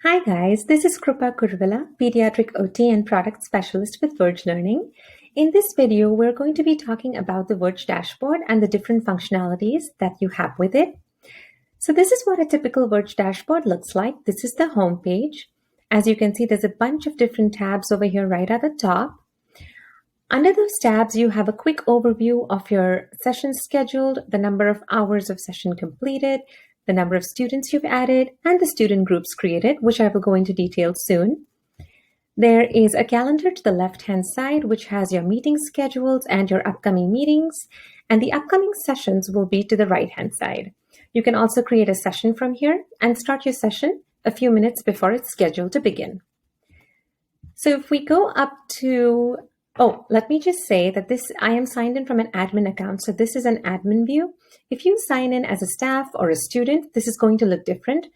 Hi guys, this is Krupa Kurvila, Pediatric OT and Product Specialist with Verge Learning. In this video, we're going to be talking about the Verge dashboard and the different functionalities that you have with it. So this is what a typical Verge dashboard looks like. This is the home page. As you can see, there's a bunch of different tabs over here right at the top. Under those tabs, you have a quick overview of your sessions scheduled, the number of hours of session completed, the number of students you've added, and the student groups created, which I will go into detail soon. There is a calendar to the left-hand side, which has your meeting schedules and your upcoming meetings, and the upcoming sessions will be to the right-hand side. You can also create a session from here and start your session a few minutes before it's scheduled to begin. So if we go up to let me just say that I am signed in from an admin account. So this is an admin view. If you sign in as a staff or a student, this is going to look different.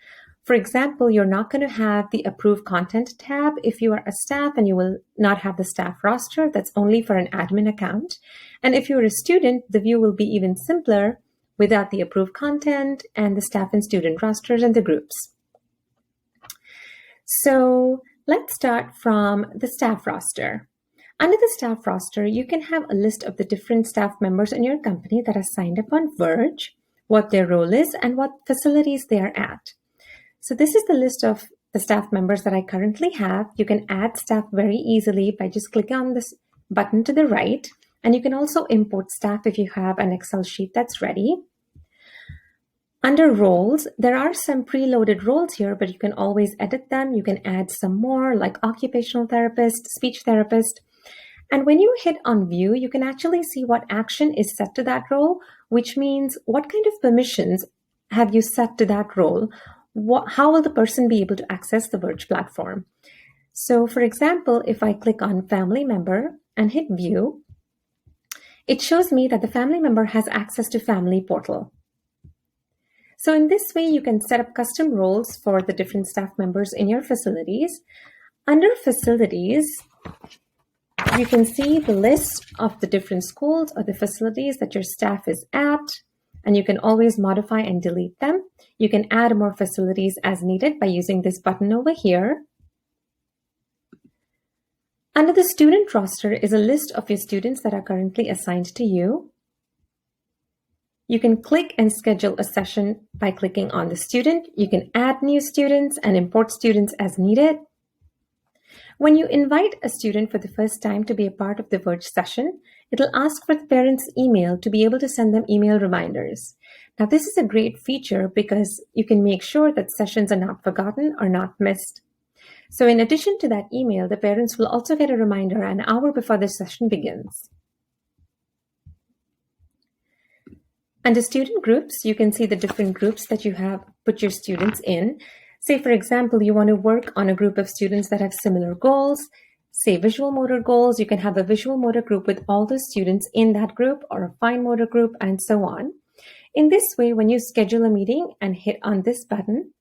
For example, you're not going to have the Approve Content tab if you are a staff, and you will not have the staff roster. That's only for an admin account. And if you're a student, the view will be even simpler without the Approve Content and the staff and student rosters and the groups. So let's start from the staff roster. Under the staff roster, you can have a list of the different staff members in your company that are signed up on Verge, what their role is, and what facilities they are at. So this is the list of the staff members that I currently have. You can add staff very easily by just clicking on this button to the right, and you can also import staff if you have an Excel sheet that's ready. Under roles, there are some preloaded roles here, but you can always edit them. You can add some more, like occupational therapist, speech therapist. And when you hit on view, you can actually see what action is set to that role, which means what kind of permissions have you set to that role? How will the person be able to access the Verge platform? So for example, if I click on family member and hit view, it shows me that the family member has access to family portal. So in this way, you can set up custom roles for the different staff members in your facilities. Under facilities, you can see the list of the different schools or the facilities that your staff is at, and you can always modify and delete them. You can add more facilities as needed by using this button over here. Under the student roster is a list of your students that are currently assigned to you. You can click and schedule a session by clicking on the student. You can add new students and import students as needed. When you invite a student for the first time to be a part of the Verge session, it'll ask for the parent's email to be able to send them email reminders. Now, this is a great feature because you can make sure that sessions are not forgotten or not missed. So in addition to that email, the parents will also get a reminder an hour before the session begins. Under student groups, you can see the different groups that you have put your students in. Say, for example, you want to work on a group of students that have similar goals, say visual motor goals. You can have a visual motor group with all the students in that group, or a fine motor group, and so on. In this way, when you schedule a meeting and hit on this button,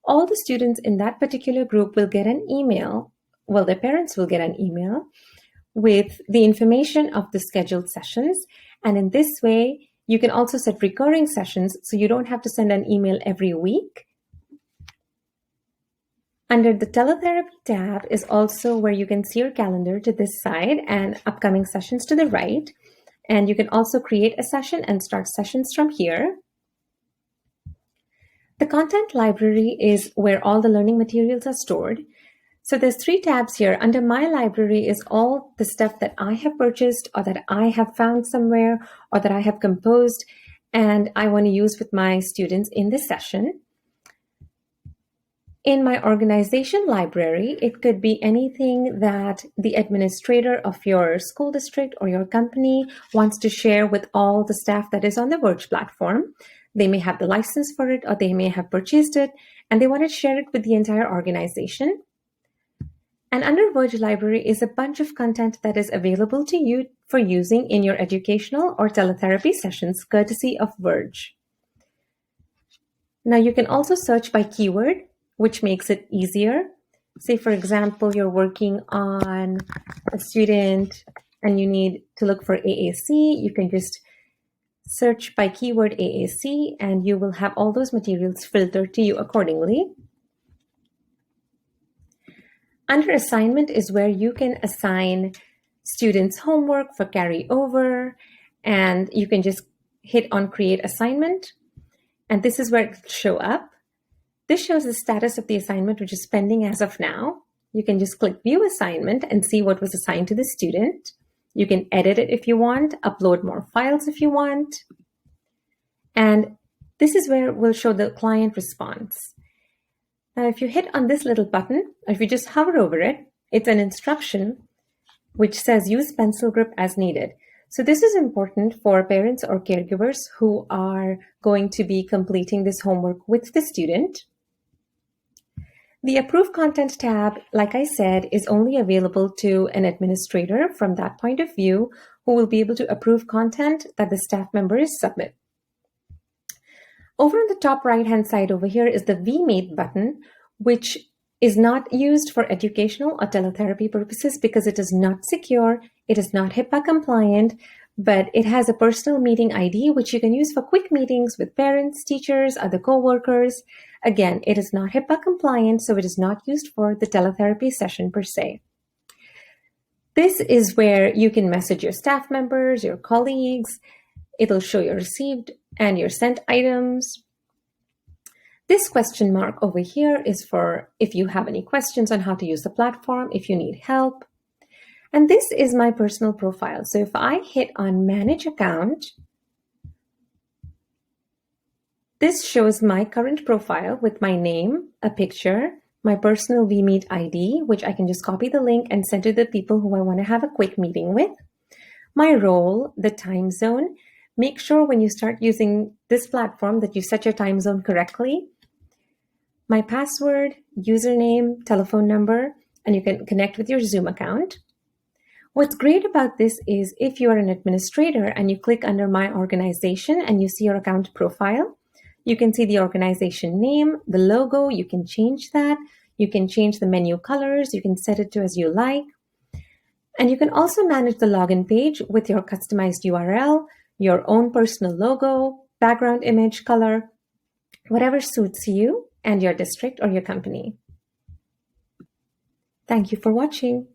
all the students in that particular group will get an email. Well, their parents will get an email with the information of the scheduled sessions. And in this way, you can also set recurring sessions, so you don't have to send an email every week. Under the teletherapy tab is also where you can see your calendar to this side and upcoming sessions to the right. And you can also create a session and start sessions from here. The content library is where all the learning materials are stored. So there's 3 tabs here. Under my library is all the stuff that I have purchased or that I have found somewhere or that I have composed and I want to use with my students in this session. In my organization library, it could be anything that the administrator of your school district or your company wants to share with all the staff that is on the Verge platform. They may have the license for it, or they may have purchased it, and they want to share it with the entire organization. And under Verge Library is a bunch of content that is available to you for using in your educational or teletherapy sessions, courtesy of Verge. Now you can also search by keyword, which makes it easier. Say, for example, you're working on a student and you need to look for AAC. You can just search by keyword AAC and you will have all those materials filtered to you accordingly. Under assignment is where you can assign students homework for carryover, and you can just hit on create assignment. And this is where it will show up. This shows the status of the assignment, which is pending as of now. You can just click view assignment and see what was assigned to the student. You can edit it if you want, upload more files if you want. And this is where we'll show the client response. Now, if you hit on this little button, or if you just hover over it, it's an instruction which says use pencil grip as needed. So this is important for parents or caregivers who are going to be completing this homework with the student. The Approve Content tab, like I said, is only available to an administrator from that point of view who will be able to approve content that the staff members submit. Over on the top right-hand side over here is the VMeet button, which is not used for educational or teletherapy purposes because it is not secure, it is not HIPAA compliant, but it has a personal meeting ID, which you can use for quick meetings with parents, teachers, other co-workers. Again, it is not HIPAA compliant, so it is not used for the teletherapy session per se. This is where you can message your staff members, your colleagues. It'll show your received and your sent items. This question mark over here is for if you have any questions on how to use the platform, if you need help. And this is my personal profile. So if I hit on Manage Account, this shows my current profile with my name, a picture, my personal VMeet ID, which I can just copy the link and send to the people who I want to have a quick meeting with. My role, the time zone. Make sure when you start using this platform that you set your time zone correctly. My password, username, telephone number, and you can connect with your Zoom account. What's great about this is if you are an administrator and you click under My Organization and you see your account profile, you can see the organization name, the logo, you can change that. You can change the menu colors, you can set it to as you like. And you can also manage the login page with your customized URL, your own personal logo, background image, color, whatever suits you and your district or your company. Thank you for watching.